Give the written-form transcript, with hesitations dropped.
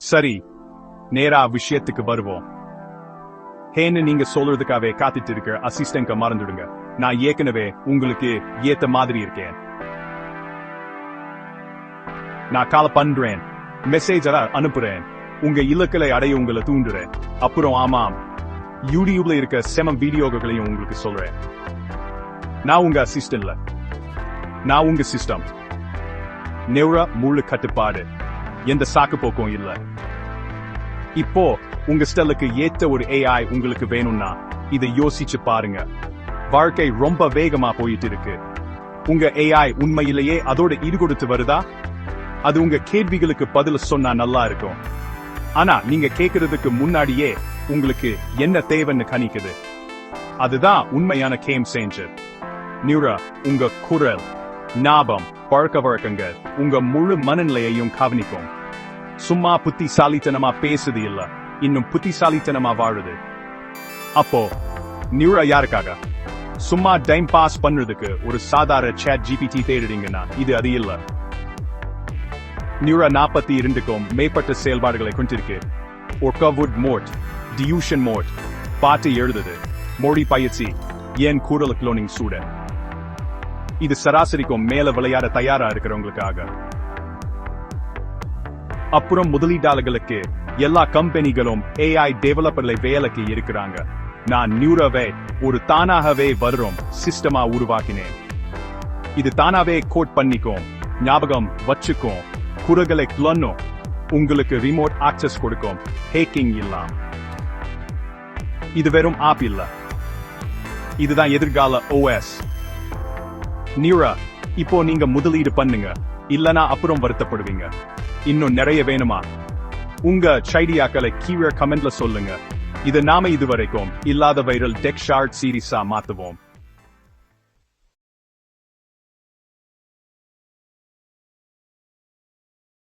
சரி, நேரா விஷயத்துக்கு வருவோம். ஹேன்னு நீங்க சொல்றதுக்காகவே காத்துட்டு இருக்க அசிஸ்டன்ட் மறந்துடுங்க. நான் ஏற்கனவே உங்களுக்கு ஏத்த மாதிரி இருக்கேன். நான் கால் பண்றேன், மெசேஜ் அனுப்புறேன், உங்க இலக்களை அடைய உங்களை தூண்டுறேன். அப்புறம் ஆமாம், யூடியூப்ல இருக்க செம வீடியோகளையும் உங்களுக்கு சொல்றேன். நான் உங்க அசிஸ்டன்ட்ல, நான் உங்க சிஸ்டம். நெவ்ரா முழு கட்டுப்பாடு, எந்த சாக்கு போக்கும் இல்ல. இப்போ உங்க ஸ்டைலுக்கு ஏத்த ஒரு AI உங்களுக்கு வேணும்னா இதை யோசிச்சு பாருங்க. வாழ்க்கை ரொம்ப வேகமா போயிட்டு இருக்கு. உங்க AI உண்மையிலேயே அதோட ஈடுகொடுத்து வருதா? அது உங்க கேள்விகளுக்கு பதில் சொன்னா நல்லா இருக்கும். ஆனா நீங்க கேட்கறதுக்கு முன்னாடியே உங்களுக்கு என்ன தேவைன்னு கணிக்குது. அதுதான் உண்மையான கேம் சேஞ்சர். நியூரா உங்க குரல், ஞாபகம், பழக்க வழக்கங்கள், உங்க முழு மனநிலையையும் கவனிக்கும். சும்மா புத்திசாலித்தனமா பேசுது இல்ல, இன்னும் புத்திசாலித்தனமா வாழுது. அப்போ நியூரா யாருக்காக? சும்மா டைம் பாஸ் பண்றதுக்கு ஒரு சாதாரண chat GPT தேடுறீங்கன்னா இது அது இல்ல. நியூரா 42க்கும் மேற்பட்ட செயல்பாடுகளை கொண்டிருக்கு. ஒர்க்வுட் மோட், டியூஷன் மோட், பாட்டு எழுதுது, மொழி பயிற்சி, ஏன் குரல் குளோனிங் சூட. இது சராசரிக்கும் மேல விளையாட தயாரா இருக்கிறவங்களுக்காக. அப்புறம் முதலீட்டாளர்களுக்கு எல்லா கம்பெனிகளும் AI டெவலப்பர்களை வேலைக்கு இருக்கிறாங்க. நான் நியூராவை ஒரு தானாகவே வரும் சிஸ்டமா உருவாக்கினேன். இது தானாவே கோட் பண்ணிக்கும், ஞாபகம் வச்சுக்கும், குரல்களை கிளன்னும், உங்களுக்கு ரிமோட் ஆக்சஸ் கொடுக்கும், ஹேக்கிங் இல்லாம். இது வெறும் ஆப் இல்ல, இதுதான் எதிர்கால OS. நியூரா, இப்போ நீங்க முதலீடு பண்ணுங்க, இல்லனா அப்புறம் வருத்தப்படுவீங்க. இன்னும் நிறைய வேணுமா? உங்க ஐடியாக்களை கீழே கமெண்ட்ல சொல்லுங்க. இது நாம இதுவரைக்கும் இல்லாத வைரல் டெக் ஷார்ட் சீரிஸா மாத்துவோம்.